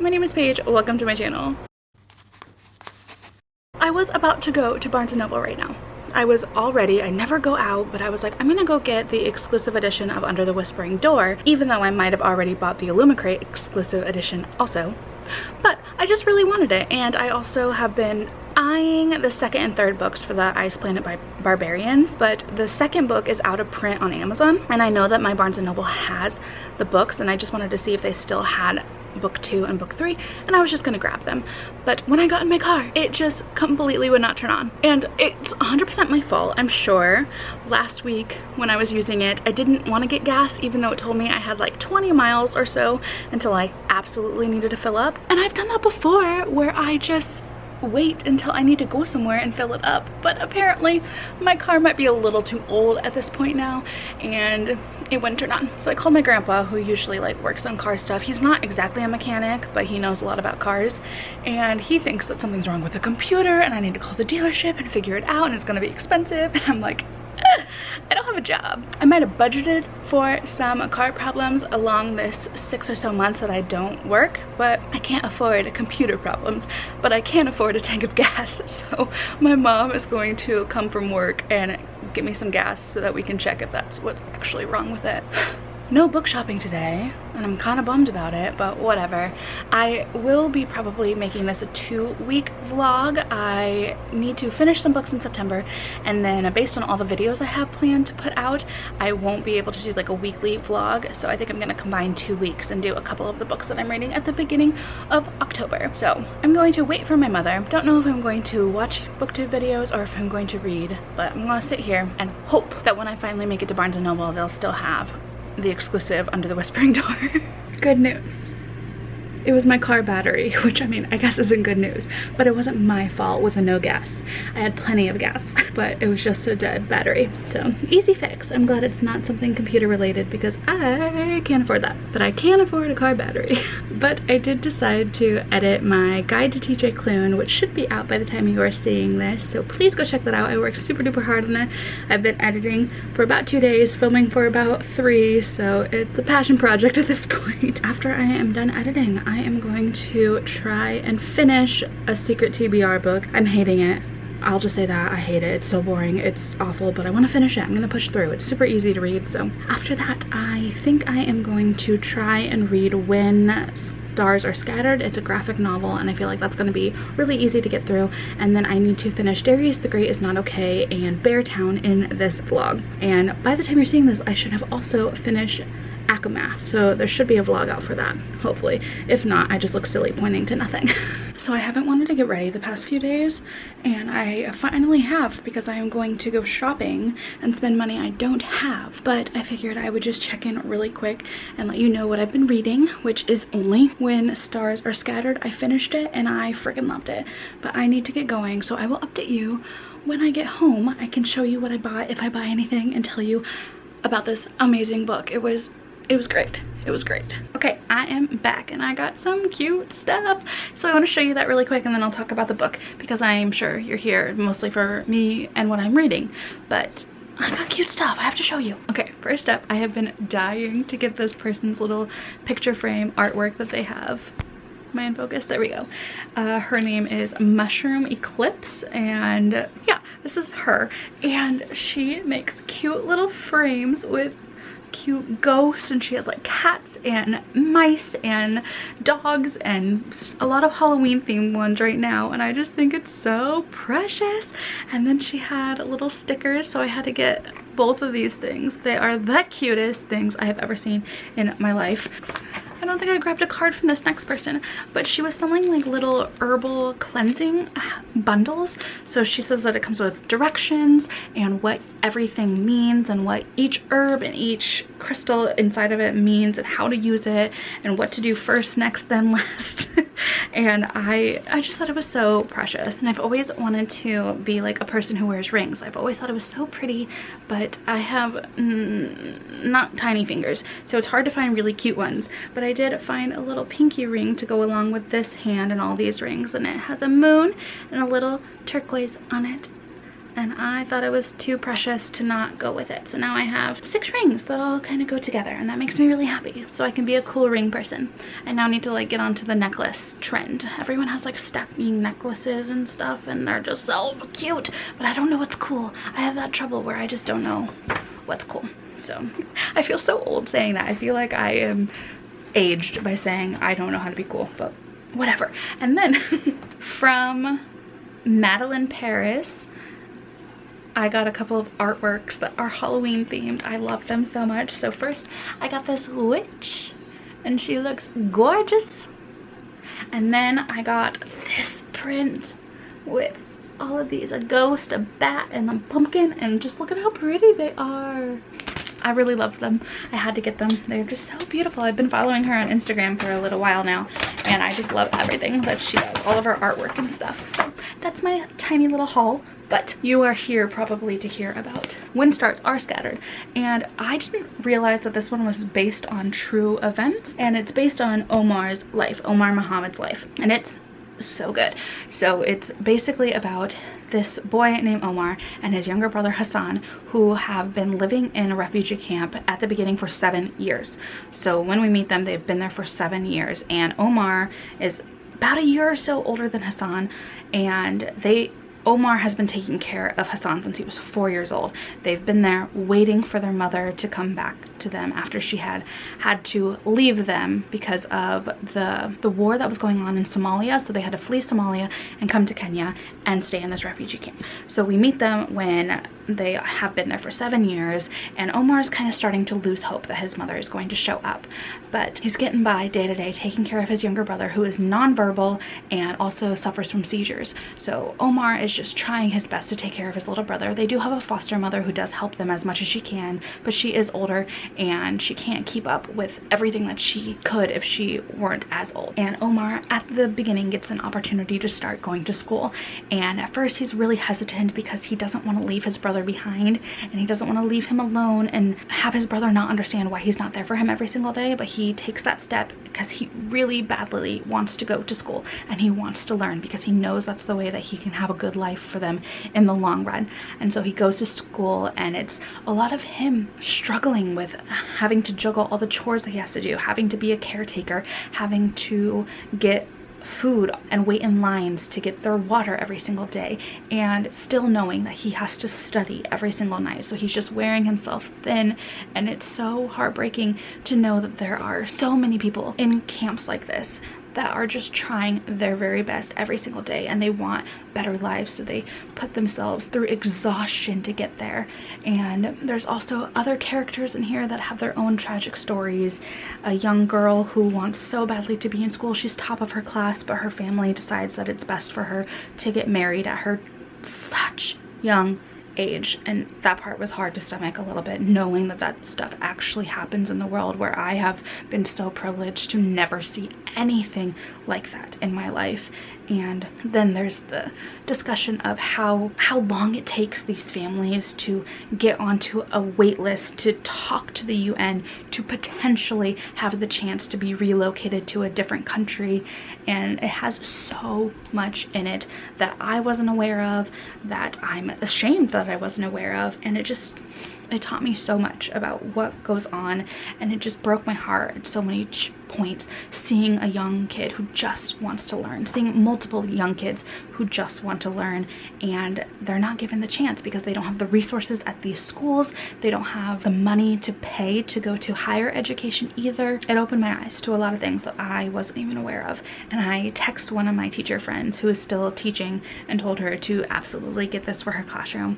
my name is Paige, welcome to my channel. I was about to go to Barnes & Noble right now. I was all ready. I never go out, but I was like, I'm gonna go get the exclusive edition of Under the Whispering Door, even though I might have already bought the Illumicrate exclusive edition also. But I just really wanted it, and I also have been eyeing the second and third books for the Ice Planet by Barbarians, but the second book is out of print on Amazon, and I know that my Barnes & Noble has the books, and I just wanted to see if they still had book 2 and book 3, and I was just gonna grab them. But when I got in my car, it just completely would not turn on, and it's 100% my fault. I'm sure last week when I was using it, I didn't want to get gas, even though it told me I had like 20 miles or so until I absolutely needed to fill up. And I've done that before, where I just wait until I need to go somewhere and fill it up, but apparently my car might be a little too old at this point now, and it wouldn't turn on. So I called my grandpa, who usually like works on car stuff. He's not exactly a mechanic, but he knows a lot about cars, and he thinks that something's wrong with the computer and I need to call the dealership and figure it out, and it's gonna be expensive. And I'm like, I don't have a job. I might have budgeted for some car problems along this 6 or so months that I don't work, but I can't afford computer problems, but I can afford a tank of gas. So my mom is going to come from work and get me some gas so that we can check if that's what's actually wrong with it. No book shopping today, and I'm kind of bummed about it, but whatever. I will be probably making this a 2-week vlog. I need to finish some books in September, and then based on all the videos I have planned to put out, I won't be able to do like a weekly vlog, so I think I'm gonna combine 2 weeks and do a couple of the books that I'm reading at the beginning of October. So I'm going to wait for my mother. Don't know if I'm going to watch booktube videos or if I'm going to read, but I'm gonna sit here and hope that when I finally make it to Barnes & Noble, they'll still have the exclusive Under the Whispering Door. Good news. It was my car battery, which I mean, I guess isn't good news, but it wasn't my fault with the no gas. I had plenty of gas, but it was just a dead battery. So easy fix. I'm glad it's not something computer related because I can't afford that, but I can afford a car battery. But I did decide to edit my guide to TJ Klune, which should be out by the time you are seeing this. So please go check that out. I worked super duper hard on it. I've been editing for about 2 days, filming for about 3, so it's a passion project at this point. After I am done editing, I am going to try and finish a secret TBR book. I'm hating it. I'll just say that. I hate it. It's so boring. It's awful, but I want to finish it. I'm going to push through. It's super easy to read. So after that, I think I am going to try and read When Stars Are Scattered. It's a graphic novel, and I feel like that's going to be really easy to get through. And then I need to finish Darius the Great Is Not Okay and Beartown in this vlog. And by the time you're seeing this, I should have also finished Akamath, so there should be a vlog out for that, hopefully. If not, I just look silly pointing to nothing. So I haven't wanted to get ready the past few days, and I finally have, because I am going to go shopping and spend money I don't have. But I figured I would just check in really quick and let you know what I've been reading, which is only When Stars Are Scattered. I finished it and I freaking loved it, but I need to get going, so I will update you when I get home. I can show you what I bought if I buy anything and tell you about this amazing book. It was great. It was great. Okay, I am back and I got some cute stuff. So I want to show you that really quick, and then I'll talk about the book because I'm sure you're here mostly for me and what I'm reading. But I got cute stuff I have to show you. Okay, first up, I have been dying to get this person's little picture frame artwork that they have. Am I in focus? There we go. Her name is Mushroom Eclipse, and yeah, this is her. And she makes cute little frames with cute ghosts, and she has like cats and mice and dogs and a lot of Halloween themed ones right now, and I just think it's so precious. And then she had little stickers, so I had to get both of these things. They are the cutest things I have ever seen in my life. I don't think I grabbed a card from this next person, but she was selling like little herbal cleansing bundles. So she says that it comes with directions and what everything means and what each herb and each crystal inside of it means and how to use it and what to do first, next, then last. And I just thought it was so precious. And I've always wanted to be like a person who wears rings. I've always thought it was so pretty, but I have not tiny fingers, so it's hard to find really cute ones. But I did find a little pinky ring to go along with this hand and all these rings, and it has a moon and a little turquoise on it. and I thought it was too precious to not go with it. So now I have 6 rings that all kind of go together, and that makes me really happy. So I can be a cool ring person. I now need to like get onto the necklace trend. Everyone has like stacking necklaces and stuff, and they're just so cute, but I don't know what's cool. I have that trouble where I just don't know what's cool. So I feel so old saying that. I feel like I am aged by saying I don't know how to be cool, but whatever. And then from Madeline Paris, I got a couple of artworks that are Halloween themed. I love them so much. So first I got this witch, and she looks gorgeous. And then I got this print with all of these, a ghost, a bat, and a pumpkin, and just look at how pretty they are. I really love them. I had to get them. They're just so beautiful. I've been following her on Instagram for a little while now, and I just love everything that she does, all of her artwork and stuff. So that's my tiny little haul. But you are here probably to hear about When Stars Are Scattered. And I didn't realize that this one was based on true events, and it's based on Omar's life, Omar Mohamed's life, and it's so good. So it's basically about this boy named Omar and his younger brother Hassan, who have been living in a refugee camp at the beginning for 7 years. So when we meet them, they've been there for 7 years, and Omar is about a year or so older than Hassan, and Omar has been taking care of Hassan since he was 4 years old. They've been there waiting for their mother to come back to them after she had to leave them because of the war that was going on in Somalia. So they had to flee Somalia and come to Kenya and stay in this refugee camp. So we meet them when they have been there for 7 years, and Omar's kind of starting to lose hope that his mother is going to show up. But he's getting by day to day, taking care of his younger brother, who is nonverbal and also suffers from seizures. So Omar is just trying his best to take care of his little brother. They do have a foster mother who does help them as much as she can, but she is older and she can't keep up with everything that she could if she weren't as old. And Omar at the beginning gets an opportunity to start going to school, and at first he's really hesitant because he doesn't want to leave his brother behind, and he doesn't want to leave him alone and have his brother not understand why he's not there for him every single day. But he takes that step because he really badly wants to go to school, and he wants to learn because he knows that's the way that he can have a good life for them in the long run. And so he goes to school, and it's a lot of him struggling with having to juggle all the chores that he has to do, having to be a caretaker, having to get food and wait in lines to get their water every single day, and still knowing that he has to study every single night. So he's just wearing himself thin, and it's so heartbreaking to know that there are so many people in camps like this that are just trying their very best every single day, and they want better lives, so they put themselves through exhaustion to get there. And there's also other characters in here that have their own tragic stories. A young girl who wants so badly to be in school. She's top of her class, but her family decides that it's best for her to get married at her such young age, and that part was hard to stomach a little bit, knowing that that stuff actually happens in the world, where I have been so privileged to never see anything like that in my life. And then there's the discussion of how long it takes these families to get onto a wait list to talk to the UN to potentially have the chance to be relocated to a different country. And it has so much in it that I wasn't aware of, that I'm ashamed that I wasn't aware of, and it taught me so much about what goes on, and it just broke my heart at so many points, seeing a young kid who just wants to learn, seeing multiple young kids who just want to learn, and they're not given the chance because they don't have the resources at these schools. They don't have the money to pay to go to higher education either. It opened my eyes to a lot of things that I wasn't even aware of, and I text one of my teacher friends who is still teaching and told her to absolutely get this for her classroom.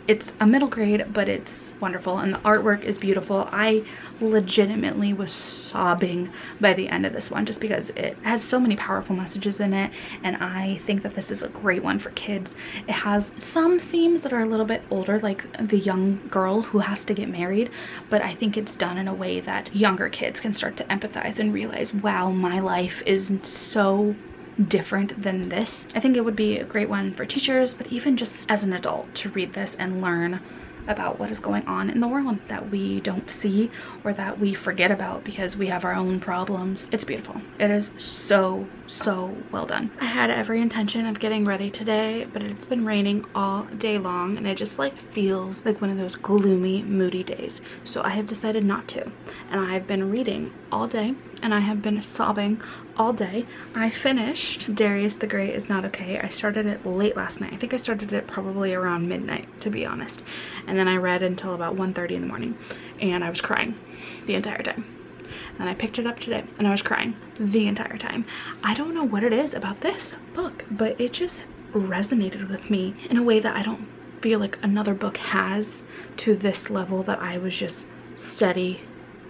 It's a middle grade, but it's wonderful, and the artwork is beautiful. I legitimately was sobbing by the end of this one, just because it has so many powerful messages in it, and I think that this is a great one for kids. It has some themes that are a little bit older, like the young girl who has to get married, but I think it's done in a way that younger kids can start to empathize and realize, wow, my life is so different than this. I think it would be a great one for teachers, but even just as an adult to read this and learn about what is going on in the world that we don't see or that we forget about because we have our own problems. It's beautiful. It is so well done. I had every intention of getting ready today, but it's been raining all day long and it just like feels like one of those gloomy, moody days. So I have decided not to. And I've been reading all day and I have been sobbing all day. I finished Darius the Great Is Not Okay. I started it late last night. I think I started it probably around midnight, to be honest. And then I read until about 1:30 in the morning and I was crying the entire time. And I picked it up today and I was crying the entire time. I don't know what it is about this book, but it just resonated with me in a way that I don't feel like another book has, to this level that I was just steady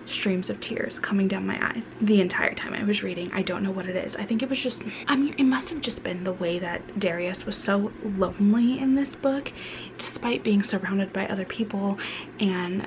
streams of tears coming down my eyes the entire time I was reading. I don't know what it is. I think it was just, I mean, it must have just been the way that Darius was so lonely in this book, despite being surrounded by other people, and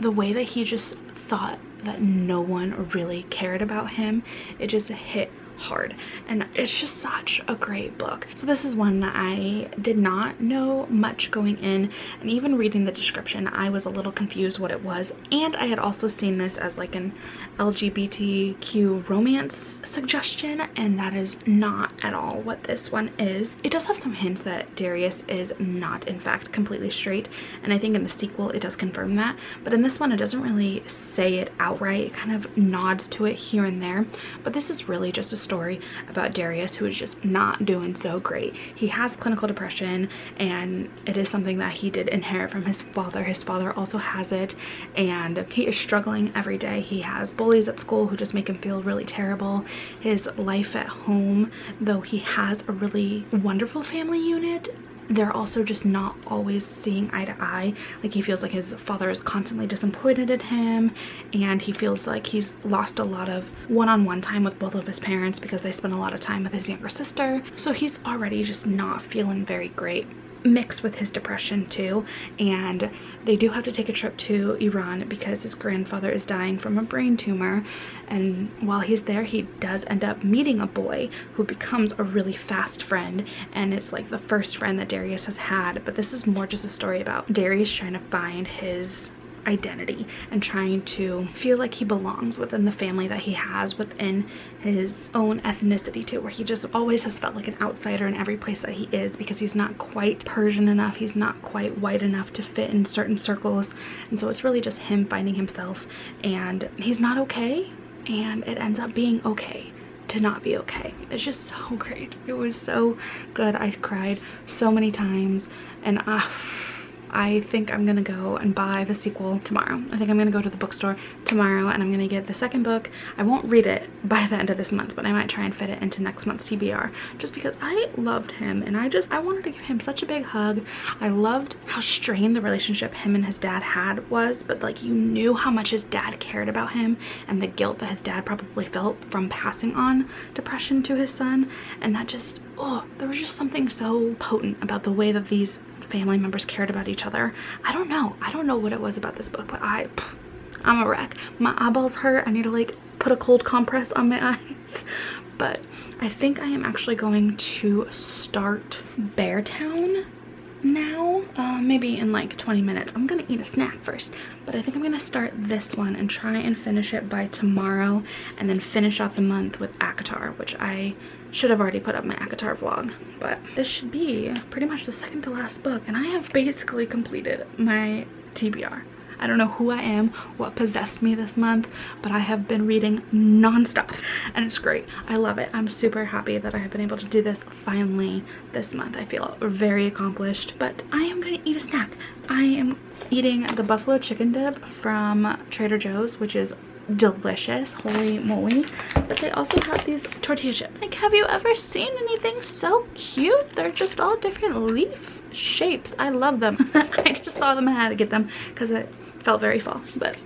the way that he just thought that no one really cared about him. It just hit hard, and it's just such a great book. So this is one that I did not know much going in, and even reading the description I was a little confused what it was. And I had also seen this as like an LGBTQ romance suggestion, and that is not at all what this one is. It does have some hints that Darius is not in fact completely straight, and I think in the sequel it does confirm that, but in this one it doesn't really say it outright. It kind of nods to it here and there. But this is really just a story about Darius who is just not doing so great. He has clinical depression, and it is something that he did inherit from his father. His father also has it, and he is struggling every day. He has bullies at school who just make him feel really terrible. His life at home, though he has a really wonderful family unit, they're also just not always seeing eye to eye. Like, he feels like his father is constantly disappointed in him, and he feels like he's lost a lot of one-on-one time with both of his parents because they spend a lot of time with his younger sister. So he's already just not feeling very great, mixed with his depression too. And they do have to take a trip to Iran because his grandfather is dying from a brain tumor, and while he's there he does end up meeting a boy who becomes a really fast friend, and it's like the first friend that Darius has had. But this is more just a story about Darius trying to find his identity and trying to feel like he belongs within the family that he has, within his own ethnicity too, where he just always has felt like an outsider in every place that he is because he's not quite Persian enough, he's not quite white enough to fit in certain circles. And so it's really just him finding himself, and he's not okay, and it ends up being okay to not be okay. It's just so great. It was so good. I cried so many times, and I think I'm gonna go and buy the sequel tomorrow. I think I'm gonna go to the bookstore tomorrow and I'm gonna get the second book. I won't read it by the end of this month, but I might try and fit it into next month's TBR, just because I loved him, and I wanted to give him such a big hug. I loved how strained the relationship him and his dad was, but like, you knew how much his dad cared about him and the guilt that his dad probably felt from passing on depression to his son. And that just, oh, there was just something so potent about the way that these family members cared about each other. I don't know what it was about this book, but I'm a wreck. My eyeballs hurt. I need to like put a cold compress on my eyes. But I think I am actually going to start Beartown now, maybe in like 20 minutes. I'm gonna eat a snack first, but I think I'm gonna start this one and try and finish it by tomorrow, and then finish off the month with ACOTAR, which I should have already put up my ACOTAR vlog. But this should be pretty much the second to last book, and I have basically completed my TBR. I don't know who I am, what possessed me this month, but I have been reading non-stop, and it's great. I love it. I'm super happy that I have been able to do this finally this month. I feel very accomplished, but I am gonna eat a snack. I am eating the buffalo chicken dip from Trader Joe's, which is delicious, holy moly. But they also have these tortilla chips. Like, have you ever seen anything so cute? They're just all different leaf shapes. I love them. I just saw them and had to get them because it felt very fall, but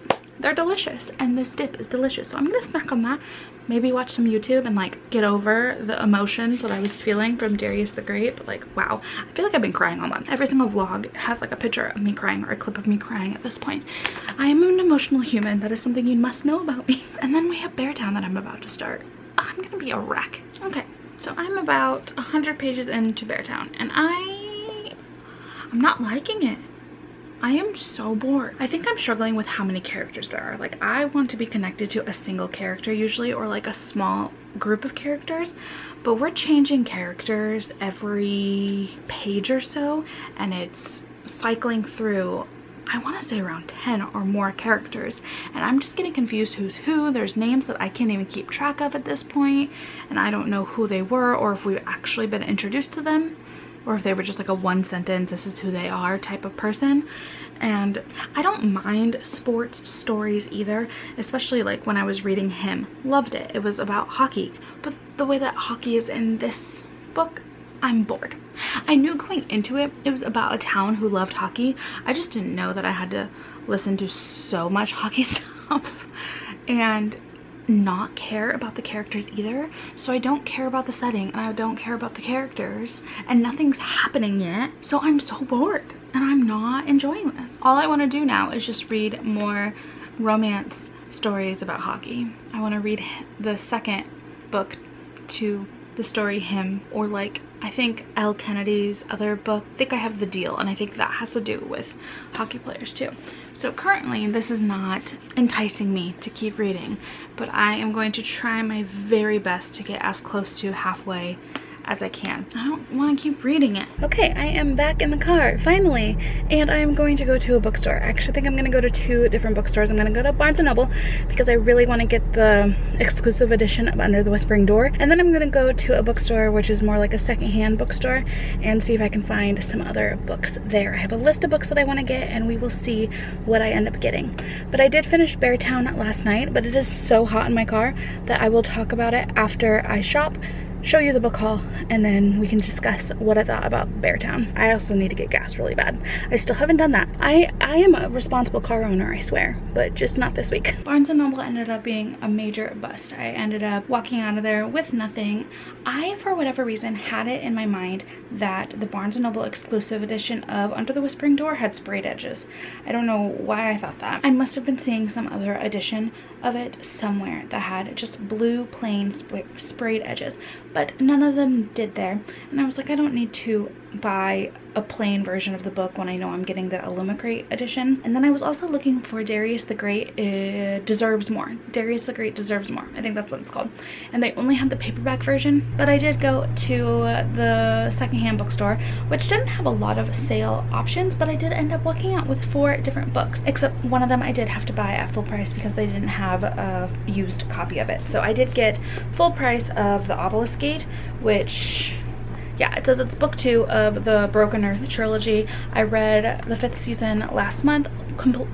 they're delicious, and this dip is delicious. So I'm gonna snack on that, maybe watch some YouTube and like get over the emotions that I was feeling from Darius the Great. But like, wow, I feel like I've been crying all month. Every single vlog has like a picture of me crying or a clip of me crying at this point. I am an emotional human. That is something you must know about me. And then we have Beartown that I'm about to start. I'm gonna be a wreck. Okay, so I'm about 100 pages into Beartown, and I'm not liking it. I am so bored. I think I'm struggling with how many characters there are. Like, I want to be connected to a single character usually, or like a small group of characters, but we're changing characters every page or so, and it's cycling through, I want to say around 10 or more characters, and I'm just getting confused who's who. There's names that I can't even keep track of at this point, and I don't know who they were, or if we've actually been introduced to them, or if they were just like a one sentence, this is who they are type of person. And I don't mind sports stories either, especially like when I was reading Him. Loved it. It was about hockey, but the way that hockey is in this book, I'm bored. I knew going into it, it was about a town who loved hockey. I just didn't know that I had to listen to so much hockey stuff and not care about the characters either. So I don't care about the setting, and I don't care about the characters, and nothing's happening yet. So I'm so bored, and I'm not enjoying this. All I want to do now is just read more romance stories about hockey. I want to read the second book to the story Him, or like I think Elle Kennedy's other book. I think I have The Deal, and I think that has to do with hockey players too. So currently this is not enticing me to keep reading, but I am going to try my very best to get as close to halfway as I can. I don't want to keep reading it. Okay, I am back in the car, finally, and I am going to go to a bookstore. I actually think I'm going to go to 2 different bookstores. I'm going to go to Barnes & Noble because I really want to get the exclusive edition of Under the Whispering Door, and then I'm going to go to a bookstore which is more like a secondhand bookstore and see if I can find some other books there. I have a list of books that I want to get, and we will see what I end up getting. But I did finish Beartown last night, but it is so hot in my car that I will talk about it after I shop, show you the book haul, and then we can discuss what I thought about Beartown. I also need to get gas really bad. I still haven't done that. I am a responsible car owner, I swear, but just not this week. Barnes & Noble ended up being a major bust. I ended up walking out of there with nothing. I, for whatever reason, had it in my mind that the Barnes & Noble exclusive edition of Under the Whispering Door had sprayed edges. I don't know why I thought that. I must have been seeing some other edition of it somewhere that had just blue plain sprayed edges, but none of them did there. And I was like, I don't need to buy a plain version of the book when I know I'm getting the Illumicrate edition. And then I was also looking for Darius the Great Deserves More. Darius the Great Deserves More. I think that's what it's called. And they only had the paperback version. But I did go to the secondhand bookstore, which didn't have a lot of sale options, but I did end up walking out with 4 different books. Except one of them I did have to buy at full price because they didn't have a used copy of it. So I did get full price of The Obelisk Gate, which, yeah, it says it's book 2 of the Broken Earth trilogy. I read the 5th season last month.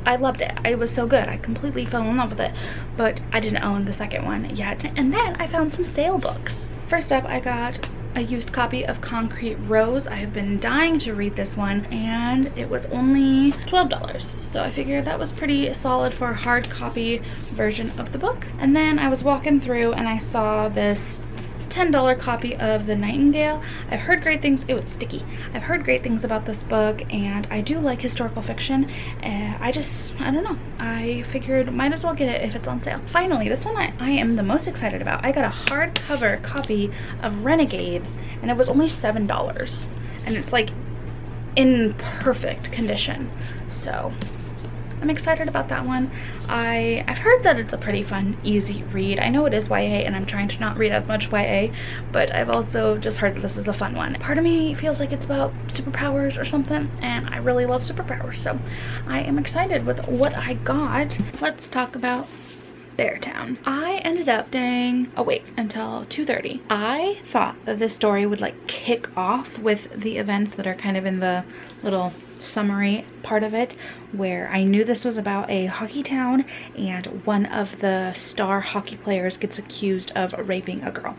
I loved it. It was so good. I completely fell in love with it, but I didn't own the second one yet. And then I found some sale books. First up, I got a used copy of Concrete Rose. I have been dying to read this one, and it was only $12. So I figured that was pretty solid for a hard copy version of the book. And then I was walking through and I saw this $10 copy of The Nightingale. I've heard great things. It was sticky. I've heard great things about this book, and I do like historical fiction. I don't know. I figured might as well get it if it's on sale. Finally, this one I am the most excited about. I got a hardcover copy of Renegades, and it was only $7. And it's like in perfect condition. So I'm excited about that one. I've heard that it's a pretty fun, easy read. I know it is YA, and I'm trying to not read as much YA, but I've also just heard that this is a fun one. Part of me feels like it's about superpowers or something, and I really love superpowers, so I am excited with what I got. Let's talk about Beartown. I ended up staying awake until 2:30. I thought that this story would like kick off with the events that are kind of in the little summary part of it, where I knew this was about a hockey town and one of the star hockey players gets accused of raping a girl.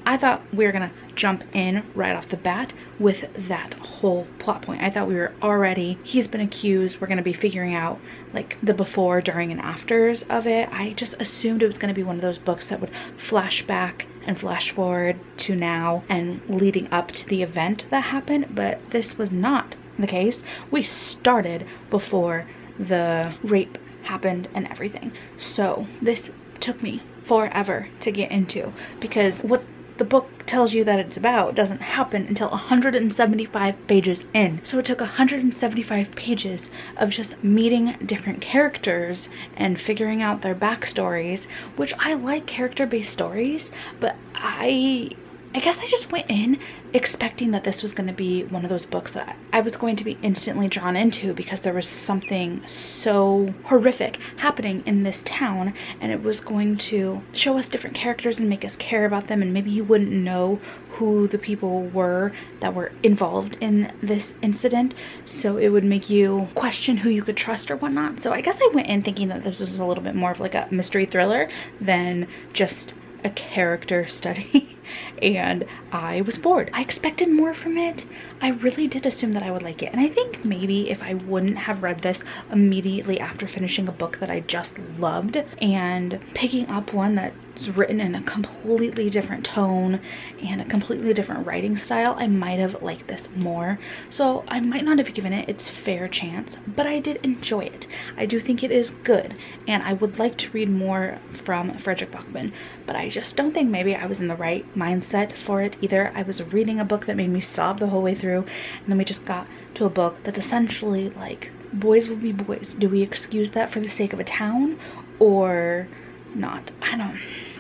I thought we were gonna jump in right off the bat with that whole plot point. I thought we were already, he's been accused, we're gonna be figuring out like the before, during, and afters of it. I just assumed it was gonna be one of those books that would flash back and flash forward to now and leading up to the event that happened, but this was not the case. We started before the rape happened and everything. So this took me forever to get into, because what the book tells you that it's about doesn't happen until 175 pages in. So it took 175 pages of just meeting different characters and figuring out their backstories, which I like character-based stories, but I guess I just went in expecting that this was going to be one of those books that I was going to be instantly drawn into because there was something so horrific happening in this town, and it was going to show us different characters and make us care about them, and maybe you wouldn't know who the people were that were involved in this incident, so it would make you question who you could trust or whatnot. So I guess I went in thinking that this was a little bit more of like a mystery thriller than just a character study. And I was bored. I expected more from it. I really did assume that I would like it. And I think maybe if I wouldn't have read this immediately after finishing a book that I just loved and picking up one that's written in a completely different tone and a completely different writing style, I might have liked this more. So I might not have given it its fair chance, but I did enjoy it. I do think it is good, and I would like to read more from Fredrik Backman, but I just don't think maybe I was in the right mindset for it either. I was reading a book that made me sob the whole way through, and then we just got to a book that's essentially like boys will be boys. Do we excuse that for the sake of a town or not?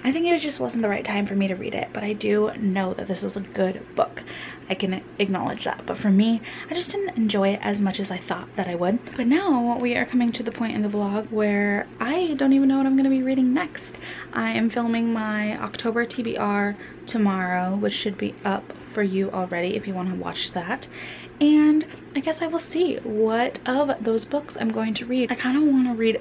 I think it just wasn't the right time for me to read it, but I do know that this was a good book. I can acknowledge that, but for me, I just didn't enjoy it as much as I thought that I would. But now we are coming to the point in the vlog where I don't even know what I'm going to be reading next. I am filming my October TBR tomorrow, which should be up for you already if you want to watch that. And I guess I will see what of those books I'm going to read. I kind of want to read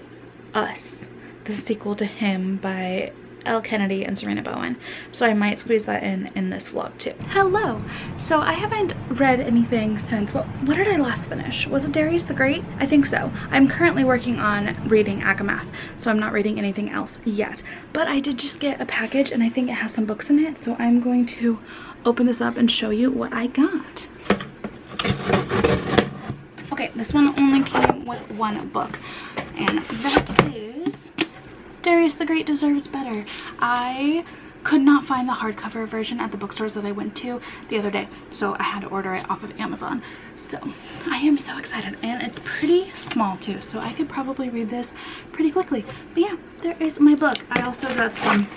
Us, the sequel to Him by Elle Kennedy and Sarina Bowen, so I might squeeze that in this vlog too. Hello! So I haven't read anything since, what did I last finish? Was it Darius the Great? I think so. I'm currently working on reading Akamath, so I'm not reading anything else yet, but I did just get a package and I think it has some books in it, so I'm going to open this up and show you what I got. Okay, this one only came with one book, and that is Darius the Great Deserves Better. I could not find the hardcover version at the bookstores that I went to the other day, so I had to order it off of Amazon. So I am so excited, and it's pretty small too, so I could probably read this pretty quickly. But yeah, there is my book. I also got some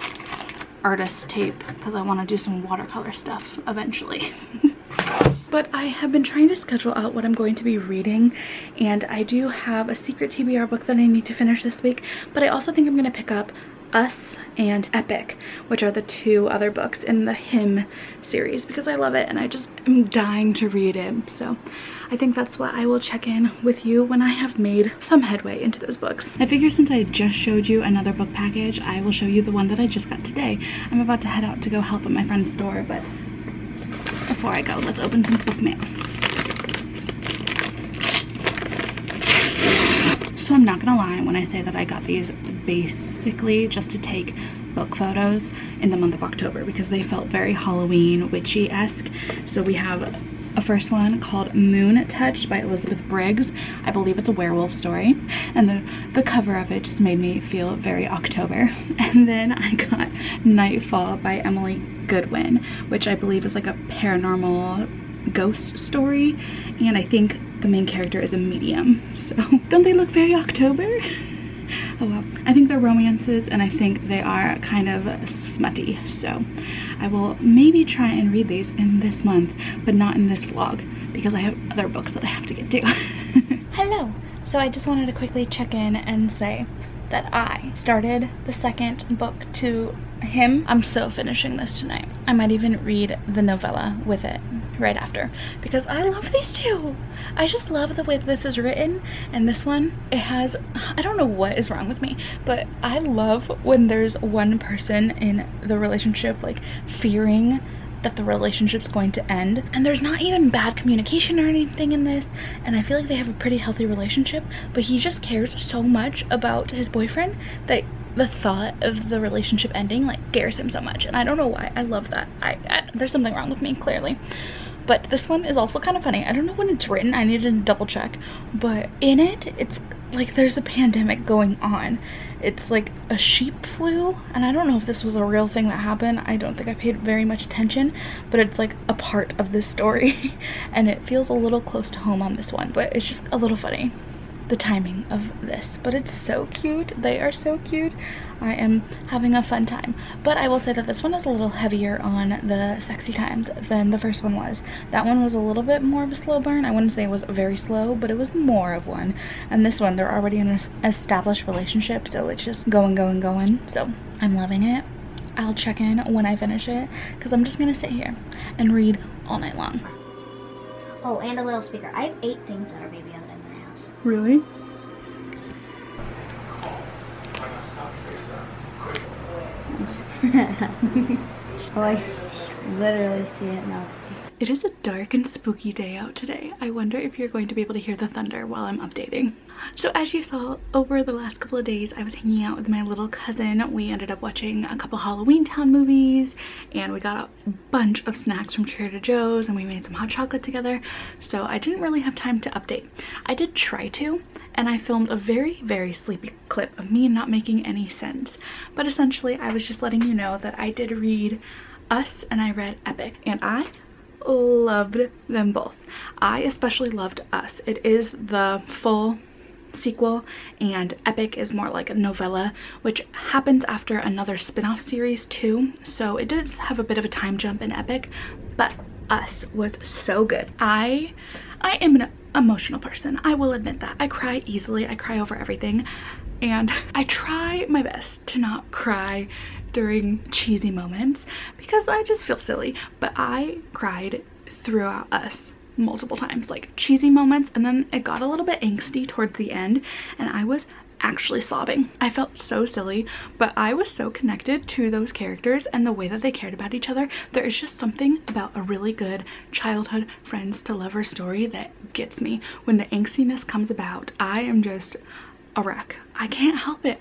artist tape because I want to do some watercolor stuff eventually. But I have been trying to schedule out what I'm going to be reading, and I do have a secret TBR book that I need to finish this week, but I also think I'm going to pick up Us and Epic, which are the two other books in the Him series, because I love it and I just am dying to read it. So I think that's what I will check in with you when I have made some headway into those books. I figure since I just showed you another book package, I will show you the one that I just got today. I'm about to head out to go help at my friend's store, but before I go, let's open some book mail. So I'm not gonna lie when I say that I got these basically just to take book photos in the month of October because they felt very Halloween witchy-esque. So we have a first one called Moon Touched by Elizabeth Briggs. I believe it's a werewolf story, and the cover of it just made me feel very October. And then I got Nightfall by Emily Goodwin, which I believe is like a paranormal ghost story, and I think the main character is a medium. So don't they look very October? Oh well, I think they're romances, and I think they are kind of smutty, so I will maybe try and read these in this month, but not in this vlog because I have other books that I have to get to. Hello! So I just wanted to quickly check in and say that I started the second book to Him. I'm so finishing this tonight. I might even read the novella with it right after because I love these two. I just love the way this is written, and this one, it has, I don't know what is wrong with me, but I love when there's one person in the relationship like fearing that the relationship's going to end, and there's not even bad communication or anything in this, and I feel like they have a pretty healthy relationship, but he just cares so much about his boyfriend that the thought of the relationship ending like scares him so much, and I don't know why. I love that. There's something wrong with me, clearly. But this one is also kind of funny. I don't know when it's written, I need to double check, but in it, it's like there's a pandemic going on, It's like a sheep flu, and I don't know if this was a real thing that happened. I don't think I paid very much attention, but it's like a part of this story and it feels a little close to home on this one, but it's just a little funny, the timing of this. But it's so cute. They are so cute. I am having a fun time. But I will say that this one is a little heavier on the sexy times than the first one was. That one was a little bit more of a slow burn. I wouldn't say it was very slow, but it was more of one. And this one, they're already in an established relationship, so it's just going, going, going. So I'm loving it. I'll check in when I finish it, because I'm just gonna sit here and read all night long. Oh, and a little speaker. I have 8 things that are baby out in my house. Really? Oh, I literally see it now. It is a dark and spooky day out today. I wonder if you're going to be able to hear the thunder while I'm updating. So as you saw, over the last couple of days, I was hanging out with my little cousin. We ended up watching a couple Halloween Town movies, and we got a bunch of snacks from Trader Joe's, and we made some hot chocolate together. So I didn't really have time to update. I did try to, and I filmed a very, very sleepy clip of me not making any sense. But essentially, I was just letting you know that I did read Us and I read Epic, and I loved them both. I especially loved Us. It is the full sequel, and Epic is more like a novella, which happens after another spin-off series too, so it does have a bit of a time jump in Epic, but Us was so good. I am an emotional person. I will admit that. I cry easily. I cry over everything, and I try my best to not cry during cheesy moments because I just feel silly, but I cried throughout Us multiple times, like cheesy moments, and then it got a little bit angsty towards the end and I was actually sobbing. I felt so silly, but I was so connected to those characters and the way that they cared about each other. There is just something about a really good childhood friends to lover story that gets me. When the angstiness comes about, I am just a wreck. I can't help it.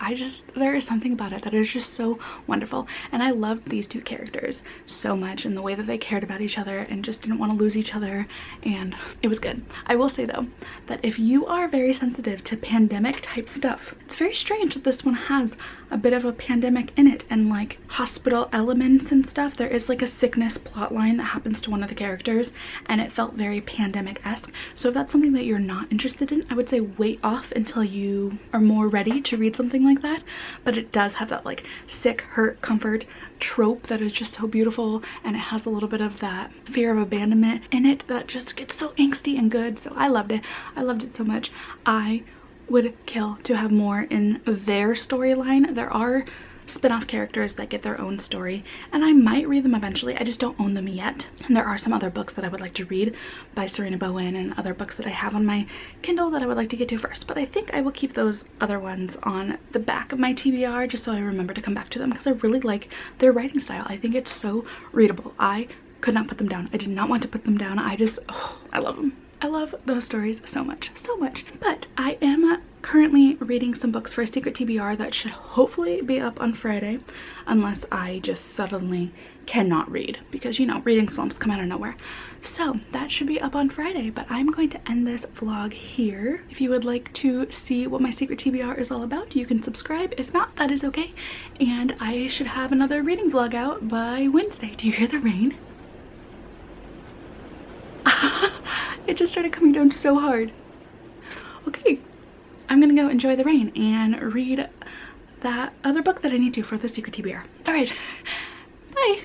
There is something about it that is just so wonderful, and I loved these two characters so much, and the way that they cared about each other and just didn't want to lose each other, and it was good. I will say though that if you are very sensitive to pandemic type stuff, it's very strange that this one has a bit of a pandemic in it and like hospital elements and stuff. There is like a sickness plot line that happens to one of the characters, and it felt very pandemic-esque. So if that's something that you're not interested in, I would say wait off until you are more ready to read something like that. But it does have that like sick, hurt, comfort trope that is just so beautiful, and it has a little bit of that fear of abandonment in it that just gets so angsty and good. So I loved it. I loved it so much. I would kill to have more in their storyline. There are spin-off characters that get their own story, and I might read them eventually. I just don't own them yet. And there are some other books that I would like to read by Sarina, Bowen, and other books that I have on my Kindle that I would like to get to first. But I think I will keep those other ones on the back of my TBR just so I remember to come back to them, because I really like their writing style. I think it's so readable. I could not put them down. I did not want to put them down. I love them. I love those stories so much, so much. But I am currently reading some books for a secret TBR that should hopefully be up on Friday, unless I just suddenly cannot read, because you know, reading slumps come out of nowhere. So that should be up on Friday, but I'm going to end this vlog here. If you would like to see what my secret TBR is all about, you can subscribe. If not, that is okay. And I should have another reading vlog out by Wednesday. Do you hear the rain? It just started coming down so hard. Okay, I'm gonna go enjoy the rain and read that other book that I need to for the secret TBR. All right, bye.